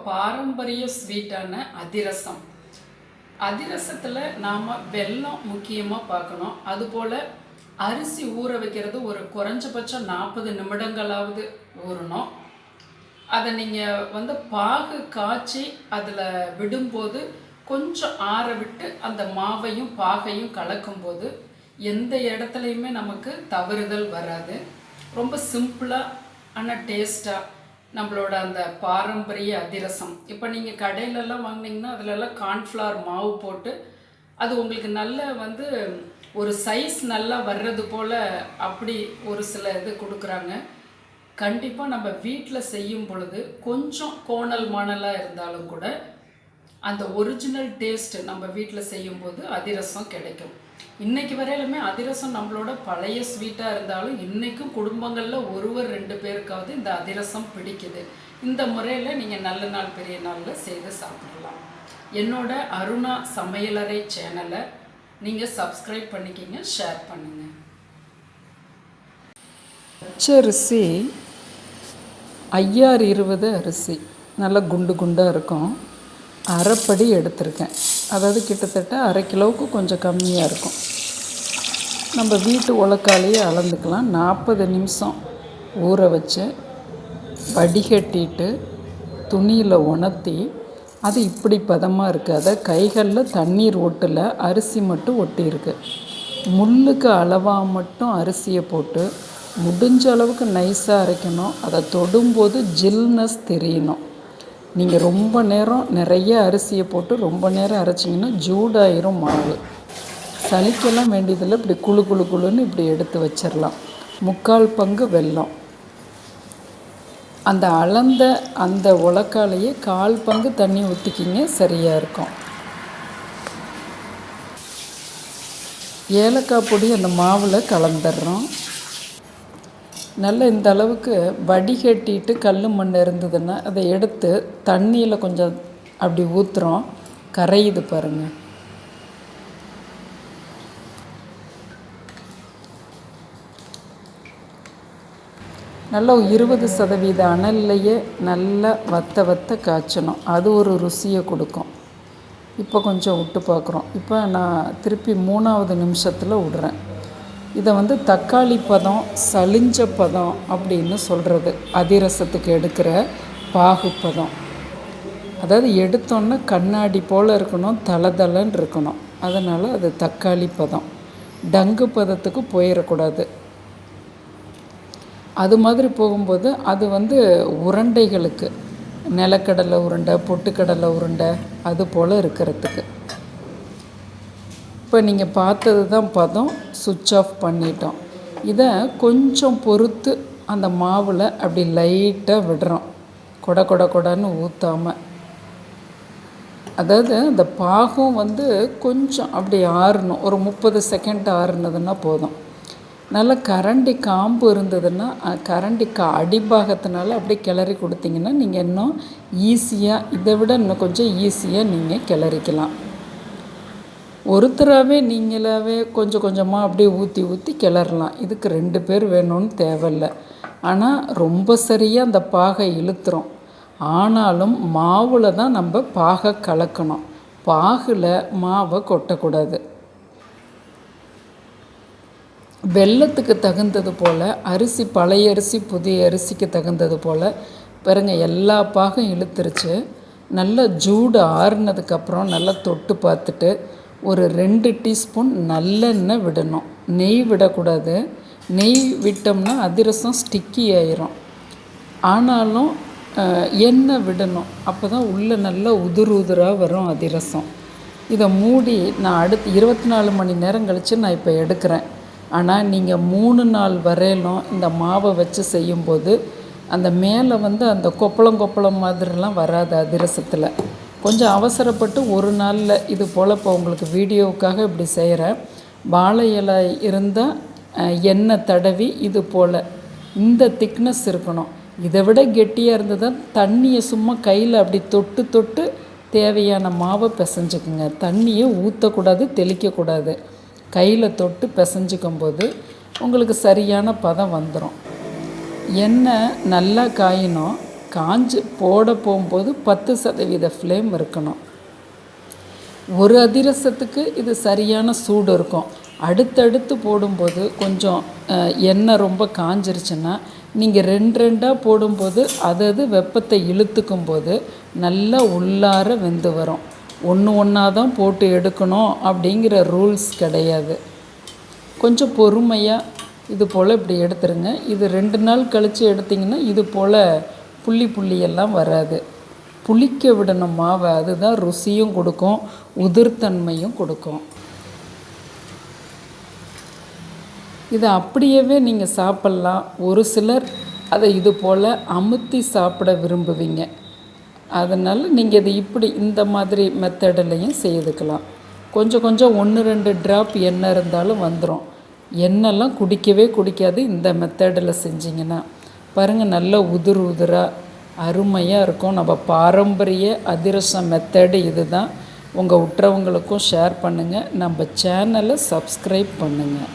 பாரம்பரிய ஸ்வீட்டான அதிரசம். அதிரசத்தில் நாம் வெல்லம் முக்கியமாக பார்க்கணும். அதுபோல் அரிசி ஊற வைக்கிறது ஒரு குறைஞ்சபட்சம் 40 நிமிடங்களாவது ஊறணும். அதை நீங்கள் பாகு காய்ச்சி அதில் விடும்போது கொஞ்சம் ஆற விட்டு அந்த மாவையும் பாகையும் கலக்கும்போது எந்த இடத்துலையுமே நமக்கு தவறுதல் வராது. ரொம்ப சிம்பிளாக ஆனால் டேஸ்ட்டாக நம்மளோட அந்த பாரம்பரிய அதிரசம். இப்போ நீங்கள் கடையிலெல்லாம் வாங்கினீங்கன்னா அதிலெல்லாம் கார்ன்ஃப்ளவர் மாவு போட்டு அது உங்களுக்கு நல்ல ஒரு சைஸ் நல்லா வர்றது போல் அப்படி ஒரு சில இது கொடுக்குறாங்க. கண்டிப்பாக நம்ம வீட்டில் செய்யும் பொழுது கொஞ்சம் கோணல் மாணலாக இருந்தாலும் கூட அந்த ஒரிஜினல் டேஸ்ட்டு நம்ம வீட்டில் செய்யும்போது அதிரசம் கிடைக்கும். இன்றைக்கி வரையிலுமே அதிரசம் நம்மளோட பழைய ஸ்வீட்டாக இருந்தாலும் இன்றைக்கும் குடும்பங்களில் ஒருவர் 2 பேருக்காவது இந்த அதிரசம் பிடிக்குது. இந்த முறையில் நீங்கள் நல்ல நாள் பெரிய நாளில் செய்து சாப்பிடலாம். என்னோட அருணா சமையலறை சேனலை நீங்கள் சப்ஸ்கிரைப் பண்ணிக்கிங்க, ஷேர் பண்ணுங்கள். பச்சரிசி 5020 அரிசி நல்லா குண்டு குண்டாக இருக்கும். அரைப்படி எடுத்திருக்கேன். அதாவது கிட்டத்தட்ட 1/2 கிலோவுக்கு கொஞ்சம் கம்மியாக இருக்கும். நம்ம வீட்டு உலக்காலேயே அளந்துக்கலாம். 40 நிமிஷம் ஊற வச்சு வடிகட்டிட்டு துணியில் உணர்த்தி அது இப்படி பதமாக இருக்குது. அதை கைகளில் தண்ணீர் ஒட்டல, அரிசி மட்டும் ஒட்டியிருக்கு. முள்ளுக்கு அளவாக மட்டும் அரிசியை போட்டு முடிஞ்ச அளவுக்கு நைஸாக அரைக்கணும். அதை தொடும்போது ஜில்னஸ் தெரியணும். நீங்கள் ரொம்ப நேரம் நிறைய அரிசியை போட்டு ரொம்ப நேரம் அரைச்சிங்கன்னா ஜூடாயிரும் மாவு. சலிக்கெல்லாம் வேண்டியதில்லை. இப்படி குழு குழு குழுன்னு இப்படி எடுத்து வச்சிடலாம். 3/4 பங்கு வெல்லம். அந்த அளந்த அந்த உலக்காலேயே 1/4 பங்கு தண்ணி ஊற்றிக்கிங்க, சரியாக இருக்கும். ஏலக்காய் பொடி அந்த மாவில் கலந்துடுறோம். நல்ல இந்த அளவுக்கு வடிகட்டிட்டு கல் மண் இருந்ததுன்னா அதை எடுத்து தண்ணியில் கொஞ்சம் அப்படி ஊற்றுறோம். கரையுது பாருங்கள். நல்லா 20% அனல்லையே நல்லா வத்த காய்ச்சணும். அது ஒரு ருசியை கொடுக்கும். இப்போ கொஞ்சம் விட்டு பார்க்குறோம். இப்போ நான் திருப்பி 3வது நிமிஷத்தில் விடுறேன். இதை தக்காளி பதம், சளிஞ்ச பதம் அப்படின்னு சொல்கிறது. அதிரசத்துக்கு எடுக்கிற பாகு பதம். அதாவது எடுத்தோன்னே கண்ணாடி போல் இருக்கணும், தளதளன்னு இருக்கணும். அதனால் அது தக்காளி பதம். டங்கு பதத்துக்கு போயிடக்கூடாது. அது மாதிரி போகும்போது அது உருண்டைகளுக்கு நிலக்கடலை உருண்டை, பொட்டுக்கடலை உருண்டை அது போல் இருக்கிறதுக்கு. இப்போ நீங்கள் பார்த்தது தான் பதம். சுவிட்ச் ஆஃப் பண்ணிட்டோம். இதை கொஞ்சம் பொறுத்து அந்த மாவில் அப்படி லைட்டாக விடுறோம். கொடன்னு ஊற்றாமல். அதாவது அந்த பாகம் கொஞ்சம் அப்படி ஆறணும். ஒரு 30 செகண்ட் ஆறுனதுன்னா போதும். நல்லா கரண்டி காம்பு இருந்ததுன்னா கரண்டி அடிபாகத்தினால அப்படியே கிளறி கொடுத்தீங்கன்னா நீங்கள் இன்னும் ஈஸியாக, இதை விட இன்னும் கொஞ்சம் ஈஸியாக நீங்கள் கிளறிக்கலாம். ஒருத்தராகவே நீங்களாகவே கொஞ்சம் கொஞ்சமாக அப்படியே ஊற்றி கிளறலாம். இதுக்கு 2 பேர் வேணும்னு தேவையில்லை. ஆனால் ரொம்ப சரியாக அந்த பாகை இழுத்துறோம். ஆனாலும் மாவில் தான் நம்ம பாகை கலக்கணும். பாகில் மாவை கொட்டக்கூடாது. வெல்லத்துக்கு தகுந்தது போல் அரிசி, பழைய அரிசி புதிய அரிசிக்கு தகுந்தது போல் பாருங்க. எல்லா பாகம் இழுத்துருச்சு. நல்லா ஜூடு ஆறுனதுக்கப்புறம் நல்லா தொட்டு பார்த்துட்டு ஒரு 2 டீஸ்பூன் நல்லெண்ணெய் விடணும். நெய் விடக்கூடாது. நெய் விட்டோம்னா அதிரசம் ஸ்டிக்கி ஆயிரும். ஆனாலும் எண்ணெய் விடணும். அப்போ தான் உள்ளே நல்லா உதிராக வரும் அதிரசம். இதை மூடி நான் அடுத்து 24 மணி நேரம் கழித்து நான் இப்போ எடுக்கிறேன். ஆனால் நீங்கள் 3 நாள் வரையிலும் இந்த மாவை வச்சு செய்யும்போது அந்த மேலே அந்த கொப்பளம் மாதிரிலாம் வராது அதிரசத்தில். கொஞ்சம் அவசரப்பட்டு ஒரு நாளில் இது போல் இப்போ உங்களுக்கு வீடியோவுக்காக இப்படி செய்கிறேன். வாழை இலை இருந்தால் எண்ணெய் தடவி இது போல் இந்த திக்னஸ் இருக்கணும். இதை விட கெட்டியாக இருந்ததுதான் தண்ணியை சும்மா கையில் அப்படி தொட்டு தேவையான மாவை பிசைஞ்சுக்குங்க. தண்ணியை ஊற்றக்கூடாது, தெளிக்கக்கூடாது. கையில் தொட்டு பிசைஞ்சிக்கும் போது உங்களுக்கு சரியான பதம் வந்துடும். எண்ணெய் நல்லா காயணும். காஞ்சு போட போகும்போது 10% ஃப்ளேம் இருக்கணும். ஒரு அதிரசத்துக்கு இது சரியான சூடு இருக்கும். அடுத்தடுத்து போடும்போது கொஞ்சம் எண்ணெய் ரொம்ப காஞ்சிருச்சுன்னா நீங்கள் 2 போடும்போது அது வெப்பத்தை இழுத்துக்கும் போது நல்லா உள்ளார வெந்து வரும். ஒன்று ஒன்றா தான் போட்டு எடுக்கணும் அப்படிங்கிற ரூல்ஸ் கிடையாது. கொஞ்சம் பொறுமையாக இது போல் இப்படி எடுத்துருங்க. இது 2 நாள் கழித்து எடுத்திங்கன்னா இது போல் புள்ளியெல்லாம் வராது. புளிக்க விடணும் மாவை. அதுதான் ருசியும் கொடுக்கும், உதிர்த்தன்மையும் கொடுக்கும். இதை அப்படியே நீங்கள் சாப்பிட்லாம். ஒரு சிலர் அதை இது போல் அமுத்தி சாப்பிட விரும்புவீங்க. அதனால் நீங்கள் இது இப்படி இந்த மாதிரி மெத்தடிலையும் செய்துக்கலாம். கொஞ்சம் 1-2 ட்ராப் எண்ணெய் இருந்தாலும் வந்துடும். எண்ணெய்லாம் குடிக்கவே குடிக்காது இந்த மெத்தடில் செஞ்சிங்கன்னா. பாருங்கள், நல்ல உதிராக அருமையாக இருக்கும். நம்ம பாரம்பரிய அதிரசம் மெத்தடு இது தான். உங்கள் உற்றவங்களுக்கும் ஷேர் பண்ணுங்கள். நம்ம சேனலை சப்ஸ்கிரைப் பண்ணுங்கள்.